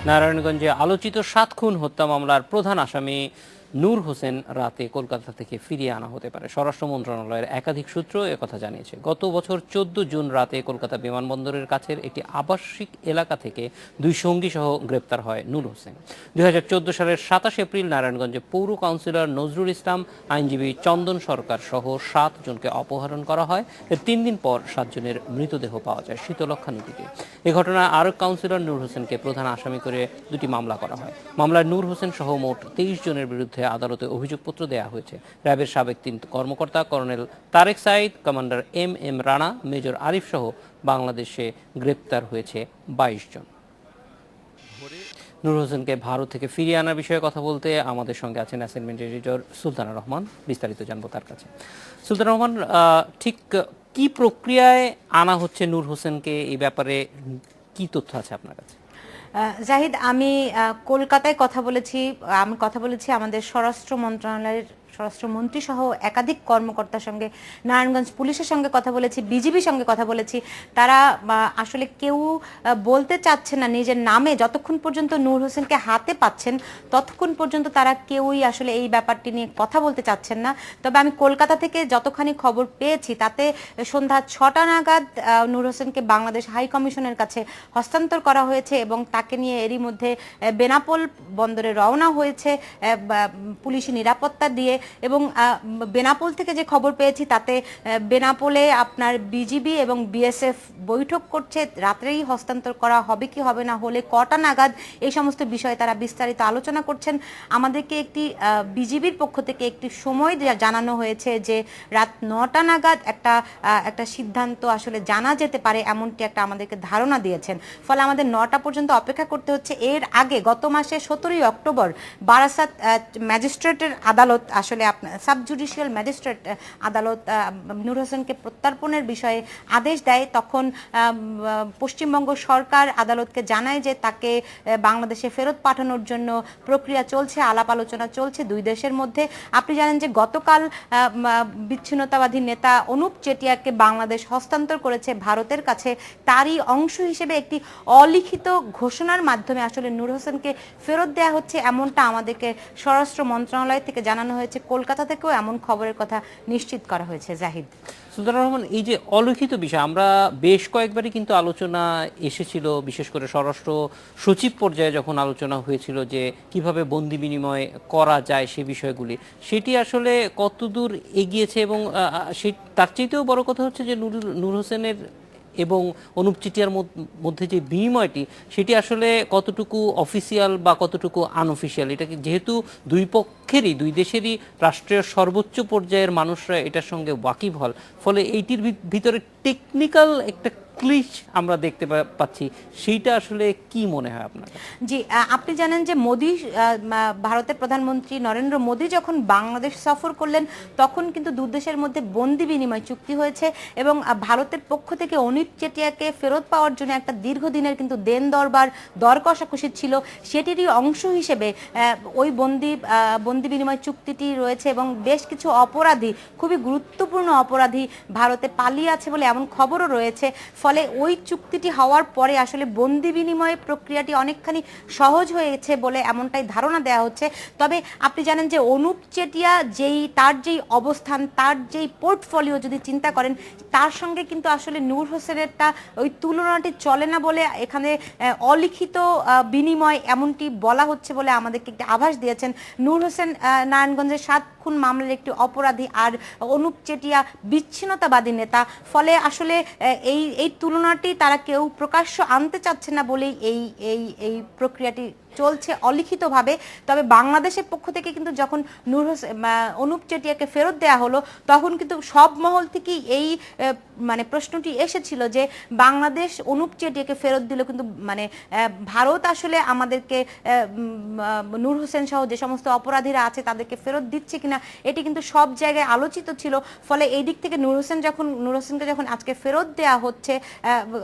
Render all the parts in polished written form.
নারায়ণগঞ্জে আলোচিত ৭ খুন হত্যা মামলার প্রধান আসামি নূর হোসেন রাতে কলকাতা থেকে ফিরিয়ে আনা হতে পারে। স্বরাষ্ট্র মন্ত্রণালয়ের একাধিক সূত্র একথা জানিয়েছে। গত বছর ১৪ জুন রাতে কলকাতা বিমানবন্দরের কাছের একটি আবাসিক এলাকা থেকে দুই সঙ্গী সহ গ্রেপ্তার হয় নূর হোসেন। ২০১৪ সালের ২৭ এপ্রিল নারায়ণগঞ্জে পৌর কাউন্সিলর নজরুল ইসলাম, আইনজীবী চন্দন সরকার সহ ৭ জনকে অপহরণ করা হয়। এর ৩ দিন পর ৭ জনের মৃতদেহ পাওয়া যায় শীতলক্ষ্যা নদীতে। এ ঘটনায় আরেক কাউন্সিলর নূর হোসেনকে প্রধান আসামি করে দুটি মামলা করা হয়। মামলায় নূর হোসেন সহ মোট ২৩ জনের বিরুদ্ধে আদালতে অভিযোগপত্র দেওয়া হয়েছে। র্যাবের সাবেক ৩ কর্মকর্তা colonel Tareq Sayeed, commander M Rana, major Arif সহ বাংলাদেশে গ্রেপ্তার হয়েছে ২২ জন। নূর হোসেনকে ভারত থেকে ফিরিয়ে আনার বিষয়ে কথা বলতে আমাদের সঙ্গে আছেন অ্যাসাইনমেন্ট এডিটর সুলতানা রহমান। বিস্তারিত জানবো তার কাছে। সুলতানা রহমান, ঠিক কি প্রক্রিয়ায় আনা হচ্ছে নূর হোসেনকে, এই ব্যাপারে কি তথ্য আছে আপনার কাছে? জাহিদ, আমি কলকাতায় কথা বলেছি আমাদের স্বরাষ্ট্র মন্ত্রণালয়ের স্বরাষ্ট্রমন্ত্রী সহ একাধিক কর্মকর্তার সঙ্গে, নারায়ণগঞ্জ পুলিশের সঙ্গে কথা বলেছি, বিজিবির সঙ্গে কথা বলেছি। তারা আসলে কেউ বলতে চাচ্ছে না নিজের নামে। যতক্ষণ পর্যন্ত নূর হোসেনকে হাতে পাচ্ছেন ততক্ষণ পর্যন্ত তারা কেউই আসলে এই ব্যাপারটি নিয়ে কথা বলতে চাচ্ছেন না। তবে আমি কলকাতা থেকে যতখানি খবর পেয়েছি তাতে সন্ধ্যা ৬টা নাগাদ নূর হোসেনকে বাংলাদেশ হাই কমিশনের কাছে হস্তান্তর করা হয়েছে এবং তাকে নিয়ে এরই মধ্যে বেনাপোল বন্দরে রওনা হয়েছে পুলিশি নিরাপত্তা দিয়ে। এবং বেনাপোল থেকে যে খবর পেয়েছি তাতে বেনাপোলে আপনার বিজিবি এবং বিএসএফ বৈঠক করছে। রাত্রেই হস্তান্তর করা হবে কি হবে না, হলে কটা নাগাদ, এই সমস্ত বিষয়ে তারা বিস্তারিত আলোচনা করছেন। আমাদেরকে একটি বিজিবির পক্ষ থেকে একটি সময় জানানো হয়েছে যে রাত ৯টা নাগাদ একটা সিদ্ধান্ত আসলে জানা যেতে পারে, এমনটি একটা আমাদেরকে ধারণা দিয়েছেন। ফলে আমাদের ৯টা পর্যন্ত অপেক্ষা করতে হচ্ছে। এর আগে গত মাসে ১৭ই অক্টোবর বারাসাত ম্যাজিস্ট্রেটের আদালত, আসলে সাব জুডিশিয়াল ম্যাজিস্ট্রেট আদালত নূর হোসেনকে প্রত্যর্পণের বিষয়ে আদেশ দেয়। তখন পশ্চিমবঙ্গ সরকার আদালতকে জানায় যে তাকে বাংলাদেশে ফেরত পাঠানোর জন্য প্রক্রিয়া চলছে, আলাপ আলোচনা চলছে দুই দেশের মধ্যে। আপনি জানেন যে গতকাল বিচ্ছিন্নতাবাদী নেতা অনুপ চেটিয়াকে বাংলাদেশ হস্তান্তর করেছে ভারতের কাছে। তারই অংশ হিসেবে একটি অলিখিত ঘোষণার মাধ্যমে আসলে নূর হোসেনকে ফেরত দেওয়া হচ্ছে, এমনটা আমাদেরকে স্বরাষ্ট্র মন্ত্রণালয় থেকে জানানো হয়েছে। কলকাতা থেকেও এমন খবরের কথা নিশ্চিত করা হয়েছে। জাহিদ, সুলতানা রহমান, এই যে অলিখিত বিষয়, আমরা বেশ কয়েকবারই কিন্তু আলোচনা এসেছিল, বিশেষ করে স্বরাষ্ট্র সচিব পর্যায়ে যখন আলোচনা হয়েছিল যে কিভাবে বন্দি বিনিময় করা যায় সে বিষয়গুলি, সেটি আসলে কতদূর এগিয়েছে এবং তার চাইতেও বড় কথা হচ্ছে যে নূর হোসেনের এবং অনুপ চেটিয়ার মধ্যে যে বিনিময়টি, সেটি আসলে কতটুকু অফিসিয়াল বা কতটুকু আনঅফিসিয়াল, এটাকে যেহেতু দুই পক্ষেরই, দুই দেশেরই রাষ্ট্রের সর্বোচ্চ পর্যায়ের মানুষরা এটার সঙ্গে ওয়াকিব হল, ফলে এইটির ভিতরে টেকনিক্যাল একটা ক্লিচ আমরা দেখতে পাচ্ছি। সেইটা আসলে কি মনে হয় আপনার? জি, আপনি জানেন যে ভারতের প্রধানমন্ত্রী নরেন্দ্র মোদী যখন বাংলাদেশ সফর করলেন তখন কিন্তু দু দেশের মধ্যে বন্দি বিনিময় চুক্তি হয়েছে এবং ভারতের পক্ষ থেকে অনুপ চেটিয়াকে ফেরত পাওয়ার জন্য একটা দীর্ঘদিনের কিন্তু দেন দরবার, দর কষাকষি ছিল। সেটিরই অংশ হিসেবে ওই বন্দি বিনিময় চুক্তিটি রয়েছে এবং বেশ কিছু অপরাধী, খুবই গুরুত্বপূর্ণ অপরাধী ভারতে পালিয়ে আছে বলে এমন খবরও রয়েছে। ফলে ওই চুক্তিটি হওয়ার পরে আসলে বন্দি বিনিময় প্রক্রিয়াটি অনেকখানি সহজ হয়েছে বলে এমনটাই ধারণা দেওয়া হচ্ছে। তবে আপনি জানেন যে অনুপ চেটিয়া তার যেই অবস্থান, তার যেই পোর্টফোলিও যদি চিন্তা করেন, তার সঙ্গে কিন্তু আসলে নূর হোসেনেরটা ওই তুলনাটি চলে না বলে এখানে অলিখিত বিনিময় এমনটি বলা হচ্ছে বলে আমাদেরকে একটি আভাস দিয়েছেন। নূর হোসেন নারায়ণগঞ্জের ৭ খুন মামলার একটি অপরাধী আর অনুপ চেটিয়া বিচ্ছিন্নতাবাদী নেতা। ফলে আসলে এই তুলনাটি তারা কেউ প্রকাশ্য আনতে চাচ্ছে না বলেই এই প্রক্রিয়াটি চলছে অলিখিতভাবে। তবে বাংলাদেশের পক্ষ থেকে কিন্তু যখন অনুপ চেটিয়াকে ফেরত দেওয়া হলো তখন কিন্তু সব মহল থেকেই এই প্রশ্নটি এসেছিল যে বাংলাদেশ অনুপ চেটিয়াকে ফেরত দিল, কিন্তু ভারত আসলে আমাদেরকে নূর হোসেন সহ যে সমস্ত অপরাধীরা আছে তাদেরকে ফেরত দিচ্ছে কিনা, এটি কিন্তু সব জায়গায় আলোচিত ছিল। ফলে এই দিক থেকে নূর হোসেনকে যখন আজকে ফেরত দেওয়া হচ্ছে,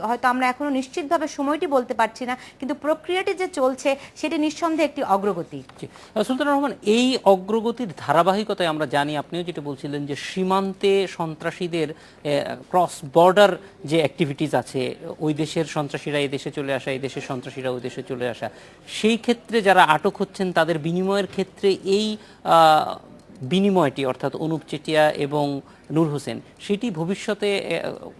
হয়তো আমরা এখনো নিশ্চিতভাবে সময়টি বলতে পারছি না, কিন্তু প্রক্রিয়াটি যে চলছে সেটি নিঃসন্দেহে একটি অগ্রগতি। জি। সুলতানা রহমান, এই অগ্রগতির ধারাবাহিকতায় আমরা জানি, আপনিও যেটা বলছিলেন যে সীমান্তে সন্ত্রাসীদের ক্রস বর্ডার যে অ্যাক্টিভিটিস আছে, ওই দেশের সন্ত্রাসীরা এই দেশে চলে আসা, এই দেশের সন্ত্রাসীরা ওই দেশে চলে আসা, সেই ক্ষেত্রে যারা আটক হচ্ছেন তাদের বিনিময়ের ক্ষেত্রে এই বিনিময়টি অর্থাৎ অনুপ চেটিয়া এবং নূর হোসেন, সেটি ভবিষ্যতে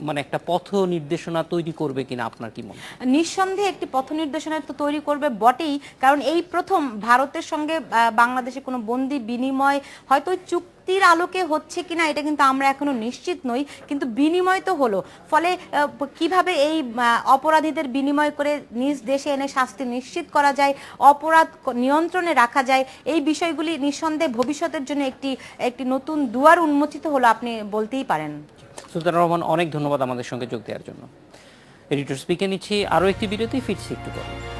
মানে একটা পথ নির্দেশনা তৈরি করবে কিনা আপনার কি মনে হয়? নিঃসন্দেহে একটি পথ নির্দেশনা তো তৈরি করবে বটেই, কারণ এই প্রথম ভারতের সঙ্গে বাংলাদেশে কোনো বন্দি বিনিময় হয়তো চুক্তির আলোকে হচ্ছে কিনা এটা কিন্তু আমরা এখনো নিশ্চিত নই, কিন্তু বিনিময় তো হলো। ফলে কিভাবে এই অপরাধীদের বিনিময় করে নিজ দেশে এনে শাস্তি নিশ্চিত করা যায়, অপরাধ নিয়ন্ত্রণে রাখা যায়, এই বিষয়গুলি নিঃসন্দেহে ভবিষ্যতের জন্য একটি নতুন দুয়ার উন্মোচিত হলো, আপনি বলতেই পারেন। সুলতানা রহমান, অনেক ধন্যবাদ আমাদের সঙ্গে যোগ দেওয়ার জন্য। এডিটর স্পিকে নিচ্ছি আরও একটি বিরতি, ফিরছি একটু পরে।